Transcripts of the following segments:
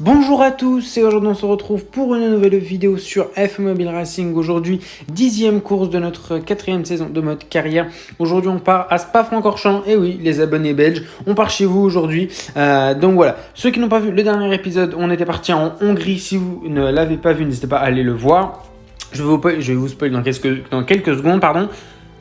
Bonjour à tous et aujourd'hui on se retrouve pour une nouvelle vidéo sur F1 Mobile Racing. Aujourd'hui 10e course de notre 4e saison de mode carrière. Aujourd'hui on part à Spa-Francorchamps, et oui les abonnés belges, on part chez vous aujourd'hui. Donc voilà, ceux qui n'ont pas vu le dernier épisode, on était parti en Hongrie. Si vous ne l'avez pas vu, n'hésitez pas à aller le voir. Je vais vous spoiler dans quelques secondes, pardon.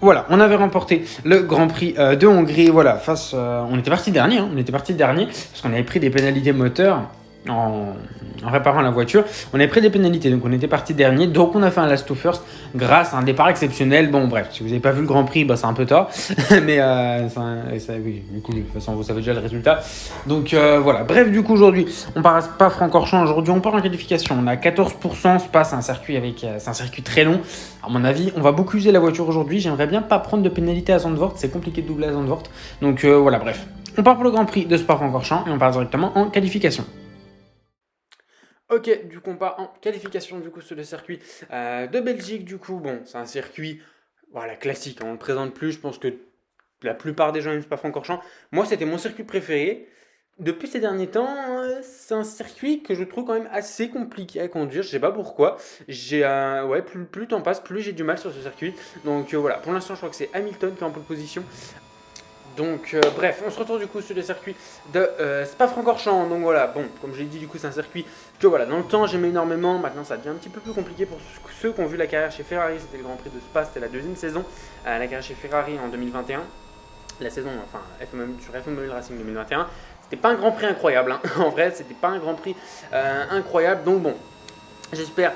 Voilà, on avait remporté le Grand Prix de Hongrie. Voilà, on était parti dernier, parce qu'on avait pris des pénalités moteurs. En réparant la voiture, on avait pris des pénalités, donc on était parti dernier, donc on a fait un last to first grâce à un départ exceptionnel. Bon bref, si vous n'avez pas vu le Grand Prix, c'est un peu tard, mais oui, du coup de toute façon vous savez déjà le résultat. Donc voilà, bref, du coup aujourd'hui on part à Spa-Francorchamps. Aujourd'hui on part en qualification, on a 14%. Spa, c'est un circuit très long. À mon avis, on va beaucoup user la voiture aujourd'hui. J'aimerais bien pas prendre de pénalité à Zandvoort, c'est compliqué de doubler à Zandvoort. Donc voilà, bref, on part pour le Grand Prix de Spa-Francorchamps et on part directement en qualification. Ok, du coup on part en qualification sur le circuit de Belgique. Du coup, bon, c'est un circuit classique, on ne le présente plus. Je pense que la plupart des gens aiment Spa-Francorchamps. Moi, c'était mon circuit préféré. Depuis ces derniers temps, c'est un circuit que je trouve quand même assez compliqué à conduire. Je sais pas pourquoi. Plus le temps passe, plus j'ai du mal sur ce circuit. Donc voilà, pour l'instant, je crois que c'est Hamilton qui est en pole position. Donc bref, on se retrouve du coup sur le circuit de Spa-Francorchamps. Donc voilà, bon, comme je l'ai dit, du coup c'est un circuit que voilà, dans le temps j'aimais énormément. Maintenant ça devient un petit peu plus compliqué pour ceux qui ont vu la carrière chez Ferrari. C'était le Grand Prix de Spa, c'était la deuxième saison. La carrière chez Ferrari en 2021. La saison, sur F1 Mobile Racing 2021. C'était pas un Grand Prix incroyable, hein. En vrai, c'était pas un Grand Prix incroyable. Donc bon, j'espère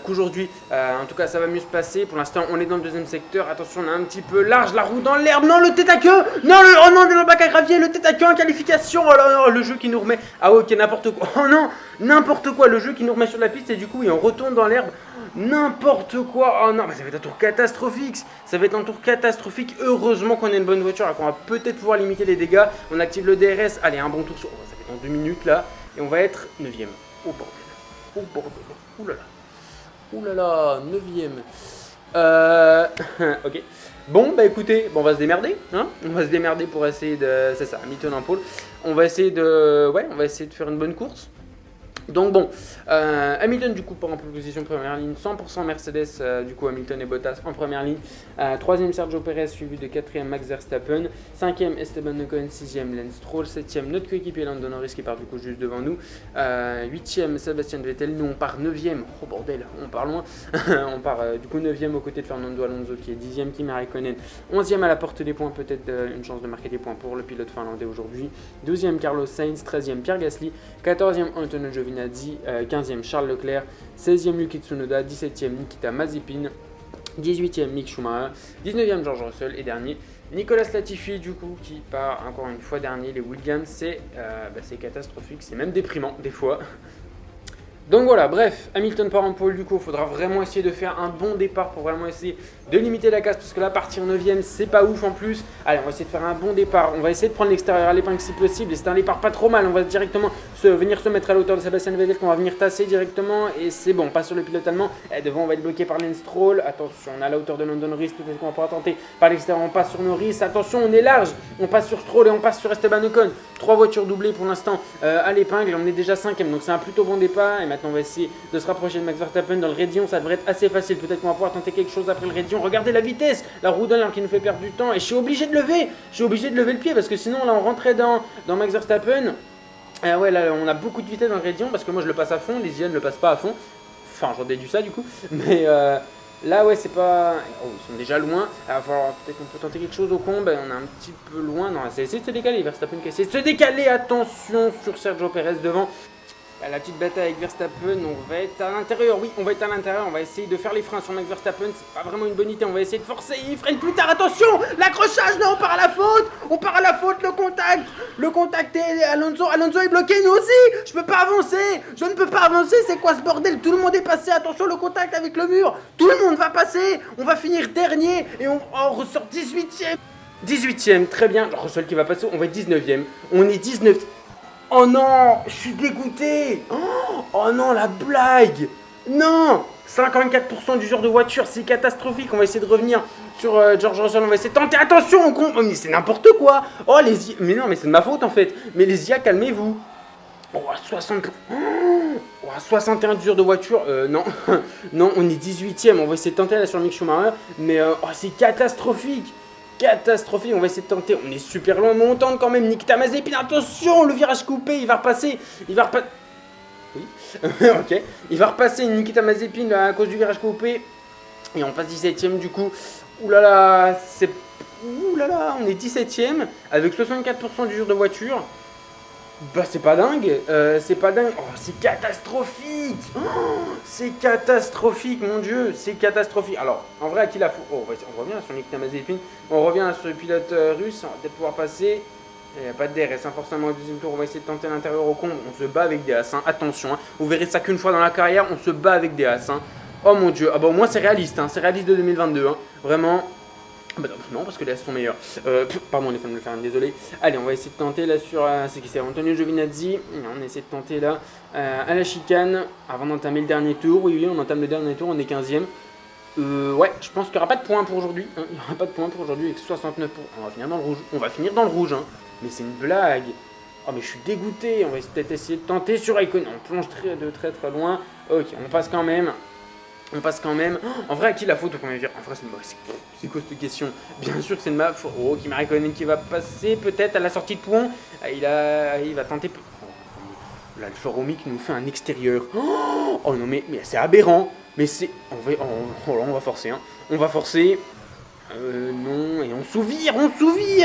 qu'aujourd'hui, en tout cas, ça va mieux se passer. Pour l'instant, on est dans le deuxième secteur. Attention, on a un petit peu large la roue dans l'herbe. Non, le tête à queue. Non, oh non, le bac à gravier, le tête à queue en qualification. Oh là, le jeu qui nous remet. Ah ok, n'importe quoi. Oh non, n'importe quoi. Le jeu qui nous remet sur la piste et du coup, on retourne dans l'herbe. N'importe quoi. Oh non, ça va être un tour catastrophique. Heureusement qu'on a une bonne voiture, qu'on va peut-être pouvoir limiter les dégâts. On active le DRS. Allez, un bon tour sur. Ça fait dans 2 minutes là. Et on va être 9ème. Oh bordel. Oh bordel. Ouh là là, 9ème. Ok. Bon, bah écoutez, on va se démerder, hein. On va se démerder pour essayer de. C'est ça, Hamilton en pôle. On va essayer de faire une bonne course. Donc bon, Hamilton du coup part en position première ligne, 100% Mercedes, du coup Hamilton et Bottas en première ligne, 3ème Sergio Perez suivi de 4ème Max Verstappen, 5ème Esteban Ocon, 6ème Lance Stroll, 7ème notre coéquipier Lando Norris qui part du coup juste devant nous, 8ème Sebastian Vettel, nous on part 9ème, oh bordel, on part loin, on part du coup 9ème aux côtés de Fernando Alonso qui est 10ème, Kimi Raikkonen, 11ème à la porte des points, peut-être une chance de marquer des points pour le pilote finlandais aujourd'hui, 12ème Carlos Sainz, 13ème Pierre Gasly, 14ème Antonio Giovinazzi, 15ème Charles Leclerc, 16ème Yuki Tsunoda, 17ème Nikita Mazepin, 18ème Mick Schumacher, 19ème George Russell et dernier Nicolas Latifi du coup qui part encore une fois dernier. Les Williams c'est catastrophique, c'est même déprimant des fois. Donc voilà, bref, Hamilton part en pole, du coup, il faudra vraiment essayer de faire un bon départ pour vraiment essayer de limiter la casse, parce que là, partir 9ème, c'est pas ouf en plus. Allez, on va essayer de faire un bon départ, on va essayer de prendre l'extérieur à l'épingle si possible, et c'est un départ pas trop mal, on va directement venir se mettre à l'auteur de Sebastian Vettel, qu'on va venir tasser directement, et c'est bon, pas sur le pilote allemand, et devant on va être bloqué par Lance Stroll, attention, on est à la hauteur de Lando Norris, peut-être qu'on va pouvoir tenter par l'extérieur, on passe sur Norris, attention, on est large, on passe sur Stroll et on passe sur Esteban Ocon, 3 voitures doublées pour l'instant à l'épingle, on est déjà 5ème, donc c'est un plutôt bon départ, et maintenant on va essayer de se rapprocher de Max Verstappen dans le Rédion, ça devrait être assez facile, peut-être qu'on va pouvoir tenter quelque chose après le Rédion. Regardez la vitesse, la roue dans l'herbe qui nous fait perdre du temps, et je suis obligé de lever le pied, parce que sinon là on rentrait dans Max Verstappen. Ouais, là on a beaucoup de vitesse dans le Rédion, parce que moi je le passe à fond, les IA ne le passent pas à fond, enfin j'en déduis ça du coup, mais là ouais c'est pas. Oh, ils sont déjà loin. Alors peut-être qu'on peut tenter quelque chose au con. On est un petit peu loin. Non, c'est essayer de se décaler. Verstappen qui essaie de se décaler. Attention sur Sergio Perez devant. La petite bataille avec Verstappen, on va être à l'intérieur, oui, on va être à l'intérieur, on va essayer de faire les freins sur Max Verstappen, c'est pas vraiment une bonne idée, on va essayer de forcer, il freine plus tard, attention, l'accrochage, non, on part à la faute, le contact est Alonso est bloqué, nous aussi, je ne peux pas avancer, c'est quoi ce bordel, tout le monde est passé, attention, le contact avec le mur, tout le monde va passer, on va finir dernier, et on ressort 18ème, 18ème, très bien, Russell qui va passer, on va être 19ème, on est 19ème. Oh non, je suis dégoûté. Oh non, la blague. Non, 54% d'usure de voiture, c'est catastrophique. On va essayer de revenir sur George Russell, on va essayer de tenter. Attention, mais c'est n'importe quoi. Oh les IA, mais non, mais c'est de ma faute en fait. Mais les IA, calmez-vous. Oh, 60... Oh, 61 d'usure de voiture. Non, non, on est 18ème. On va essayer de tenter là sur le Mick Schumacher. Mais oh, c'est catastrophique. Catastrophique. On va essayer de tenter. On est super loin, mais on tente quand même. Nikita Mazepin, attention, le virage coupé. Il va repasser. Il va repasser. Oui, ok. Il va repasser Nikita Mazepin là, à cause du virage coupé. Et on passe 17ème du coup. Ouh là là, c'est... Ouh là là, on est 17ème avec 64% d'usure de voiture. Bah c'est pas dingue, c'est pas dingue. Oh, c'est catastrophique. Oh, c'est catastrophique, mon dieu, c'est catastrophique. Alors, en vrai, à qui la faute? Oh, on revient sur Nikita Mazepin. On revient sur le pilote russe. On va peut-être pouvoir passer. Il n'y a pas de DRS, hein, forcément au deuxième tour. On va essayer de tenter l'intérieur au comble. On se bat avec des As, hein. Attention, hein. Vous verrez ça qu'une fois dans la carrière. On se bat avec des As, hein. Oh mon dieu, ah bah au moins c'est réaliste, hein. C'est réaliste de 2022, hein. Vraiment. Bah non, parce que les As sont meilleurs. Pardon, les fans de McLaren, désolé. Allez, on va essayer de tenter là sur... c'est qui c'est Antonio Giovinazzi. On essaie de tenter là à la chicane avant d'entamer le dernier tour. Oui, oui, on entame le dernier tour, on est 15ème. Ouais, je pense qu'il n'y aura pas de points pour aujourd'hui. Hein. Il n'y aura pas de points pour aujourd'hui avec 69 points. On va finir dans le rouge. On va finir dans le rouge, hein. Mais c'est une blague. Oh, mais je suis dégoûté. On va peut-être essayer de tenter sur Icon. On plonge de très loin. Ok, on passe quand même. On passe quand même. En vrai, à qui la faute au premier virage? En vrai, c'est quoi cette question? Bien sûr que c'est de ma faute. Oh, Kimi Raikkonen qui va passer peut-être à la sortie de pont. Il va tenter. Oh, l'Alfa Romeo qui nous fait un extérieur. Oh non, mais c'est aberrant. Mais c'est... On va forcer, hein. On va forcer. Non, et on s'ouvre.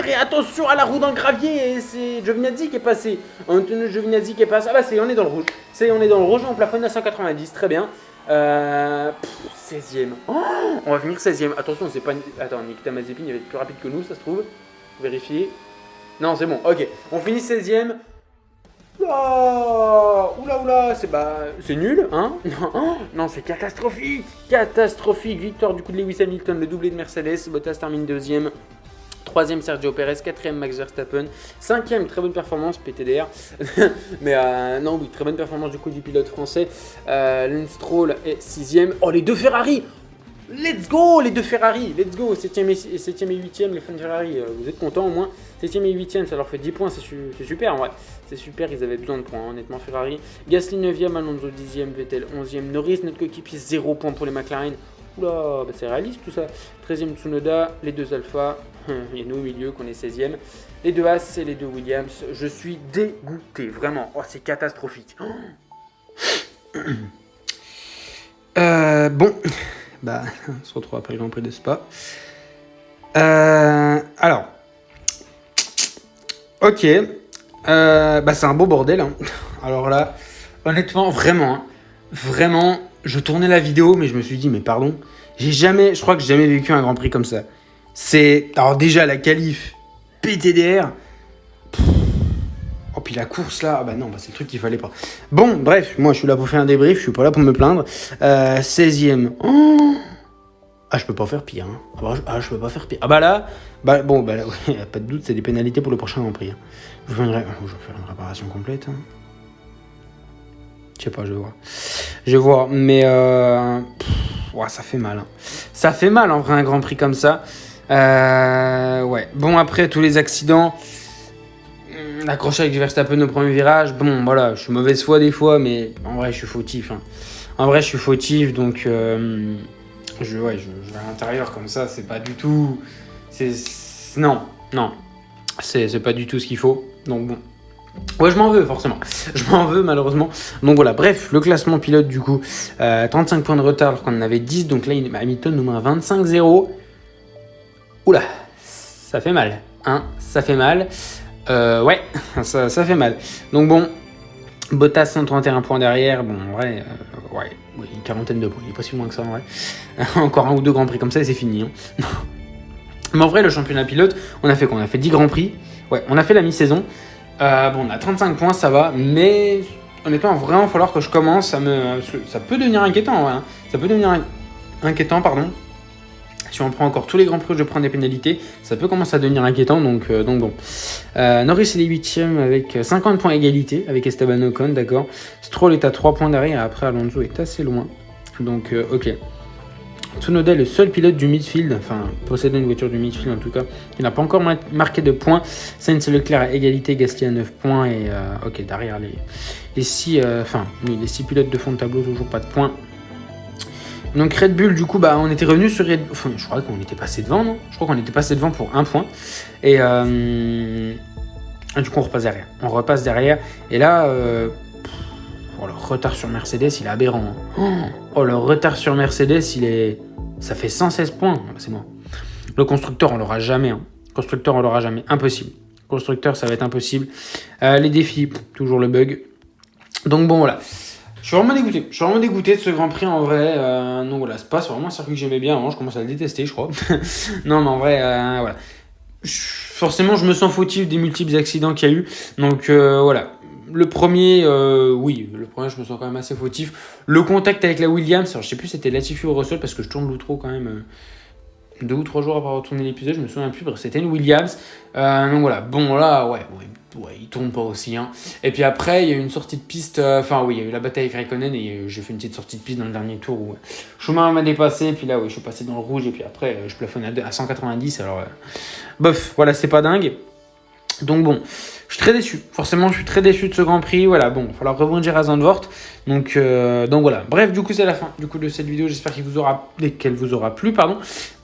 Et attention à la roue dans le gravier. Et c'est Giovinazzi qui est passé. Antonio Giovinazzi qui est passé. Ah bah on est dans le rouge. On est dans le rouge, on plafonne à 190. Très bien. 16ème. Oh, on va finir 16ème. Attention, c'est pas... Attends, Nikita Mazepin, il va être plus rapide que nous, ça se trouve. Vérifier. Non, c'est bon, ok. On finit 16ème. Oh, oula, c'est nul, hein. Non, c'est catastrophique. Catastrophique. Victoire du coup de Lewis Hamilton, le doublé de Mercedes. Bottas termine 2ème. 3ème Sergio Perez, 4ème Max Verstappen, 5ème très bonne performance PTDR, mais non oui très bonne performance du coup du pilote français. Lance Stroll est 6ème. Oh les deux Ferrari, let's go les deux Ferrari, let's go 7ème et 8ème les fans de Ferrari, vous êtes contents au moins. 7ème et 8ème ça leur fait 10 points, c'est super ouais. C'est super, ils avaient besoin de points honnêtement Ferrari. Gasly 9ème, Alonso 10ème, Vettel 11ème, Norris notre coéquipier 0 points pour les McLaren. Oula, bah c'est réaliste tout ça. 13ème Tsunoda, les deux Alpha. Il y a nous au milieu qu'on est 16ème. Les deux As et les deux Williams. Je suis dégoûté, vraiment. Oh, c'est catastrophique. Bon, bah, on se retrouve après le Grand Prix de Spa. Alors, ok. Bah, c'est un beau bordel. Hein. Alors là, honnêtement, vraiment, je tournais la vidéo, mais je me suis dit, mais pardon, je crois que j'ai jamais vécu un Grand Prix comme ça. Alors déjà la qualif PTDR. Oh puis la course là, bah non, c'est le truc qu'il fallait pas. Bon, bref, moi je suis là pour faire un débrief, je suis pas là pour me plaindre. 16ème. Oh ah, je peux pas faire pire. Hein. Je peux pas faire pire. Ah bah là, bon, ouais, y a pas de doute, c'est des pénalités pour le prochain Grand Prix. Hein. Je vais faire une réparation complète. Hein. Je sais pas, je vois, mais ouais, ça fait mal. Hein. Ça fait mal en vrai un Grand Prix comme ça. Ouais. Bon, après tous les accidents, l'accrochage avec Verstappen au premier virage, bon, voilà, je suis mauvaise foi des fois, mais en vrai, je suis fautif. Hein. En vrai, je suis fautif, donc je vais à l'intérieur comme ça, c'est pas du tout. Non, c'est pas du tout ce qu'il faut. Donc bon. Ouais, je m'en veux, forcément. Je m'en veux, malheureusement. Donc voilà, bref, le classement pilote, du coup, 35 points de retard alors qu'on en avait 10. Donc là, Hamilton nous met un 25-0. Oula, ça fait mal. Hein, ça fait mal. Ouais, ça fait mal. Donc bon, Bottas 131 points derrière. Bon, en vrai, ouais, une quarantaine de points. Il est pas si loin que ça, en vrai. Encore un ou deux grands prix comme ça et c'est fini. Hein. Mais en vrai, le championnat pilote, on a fait quoi? On a fait 10 grands prix. Ouais, on a fait la mi-saison. Bon, on a 35 points, ça va, mais honnêtement, il va vraiment falloir que je commence à ça peut devenir inquiétant, ouais, hein. Ça peut devenir inquiétant, pardon. Si on prend encore tous les grands prix où je prends des pénalités, ça peut commencer à devenir inquiétant, donc bon. Norris est les 8ème avec 50 points égalité avec Esteban Ocon, d'accord. Stroll est à 3 points derrière, après Alonso est assez loin, donc ok. Tsunoda est le seul pilote du midfield, enfin possédant une voiture du midfield en tout cas, qui n'a pas encore marqué de points. Sainz et Leclerc à égalité, Gasly à 9 points et ok, derrière les 6 pilotes de fond de tableau, toujours pas de points. Donc Red Bull, du coup, on était revenu sur Red Bull. Enfin, je crois qu'on était passé devant, non? Je crois qu'on était passé devant pour 1 point. Et du coup, on repasse derrière. Et là, le retard sur Mercedes, il est aberrant. Oh, le retard sur Mercedes, ça fait 116 points. C'est bon. Le constructeur, on l'aura jamais. Impossible. Constructeur, ça va être impossible. Les défis, toujours le bug. Donc bon, voilà. Je suis vraiment dégoûté de ce Grand Prix en vrai. Donc voilà, Spa, c'est vraiment un circuit que j'aimais bien avant. Je commence à le détester, je crois. Non, mais en vrai, voilà. Forcément, je me sens fautif des multiples accidents qu'il y a eu. Donc voilà. Le premier, je me sens quand même assez fautif. Le contact avec la Williams, alors, je sais plus si c'était Latifi ou Russell parce que je tourne l'outro quand même 2 ou 3 jours après avoir tourné l'épisode, je me souviens plus. Bref, c'était une Williams. Donc voilà, bon là, ouais, il tourne pas aussi. Hein. Et puis après, il y a eu une sortie de piste. Il y a eu la bataille avec Raikkonen et j'ai fait une petite sortie de piste dans le dernier tour où Schumacher m'a dépassé. Et puis là, je suis passé dans le rouge et puis après, je plafonne à 190. Alors, bof, voilà, c'est pas dingue. Donc bon, je suis très déçu. Forcément, je suis très déçu de ce Grand Prix. Voilà, bon, il va falloir rebondir à Zandvoort. Donc voilà. Bref, du coup, c'est la fin de cette vidéo. J'espère qu'elle vous aura plu, pardon.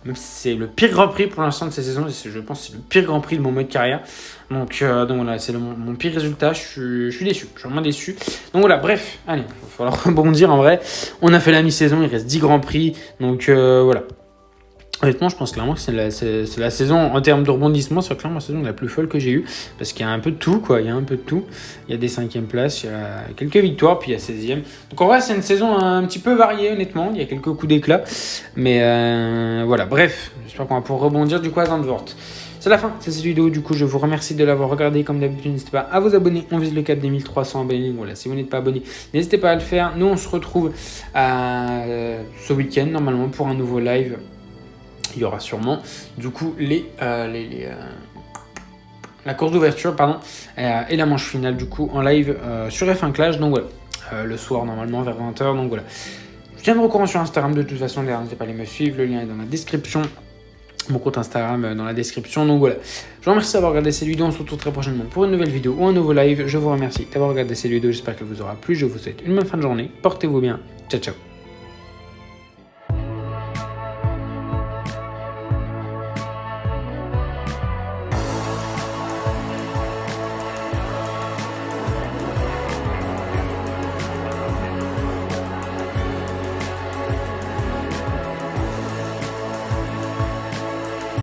Même si c'est le pire Grand Prix pour l'instant de cette saison. Je pense que c'est le pire Grand Prix de mon mode carrière. Donc voilà, c'est mon pire résultat. Je suis déçu. Je suis vraiment déçu. Donc voilà, bref. Allez, il va falloir rebondir en vrai. On a fait la mi-saison. Il reste 10 Grands Prix. Donc voilà. Honnêtement, je pense clairement que c'est la saison, en termes de rebondissement, c'est clairement la saison la plus folle que j'ai eue. Parce qu'il y a un peu de tout, quoi. Il y a des 5e places, il y a quelques victoires, puis il y a 16e. Donc en vrai, c'est une saison un petit peu variée, honnêtement. Il y a quelques coups d'éclat. Mais voilà, bref. J'espère qu'on va pouvoir rebondir du coup à Zandvoort. C'est la fin de cette vidéo. Du coup, je vous remercie de l'avoir regardé. Comme d'habitude, n'hésitez pas à vous abonner. On vise le cap des 1300 abonnés. Voilà, si vous n'êtes pas abonné, n'hésitez pas à le faire. Nous, on se retrouve ce week-end, normalement, pour un nouveau live. Il y aura sûrement du coup la course d'ouverture et la manche finale du coup en live sur F1 Clash. Donc voilà, le soir normalement vers 20h. Donc voilà, je tiendrai au courant sur Instagram de toute façon. N'hésitez pas à aller me suivre, le lien est dans la description. Mon compte Instagram dans la description. Donc voilà, je vous remercie d'avoir regardé cette vidéo. On se retrouve très prochainement pour une nouvelle vidéo ou un nouveau live. Je vous remercie d'avoir regardé cette vidéo. J'espère qu'elle vous aura plu. Je vous souhaite une bonne fin de journée. Portez-vous bien. Ciao ciao.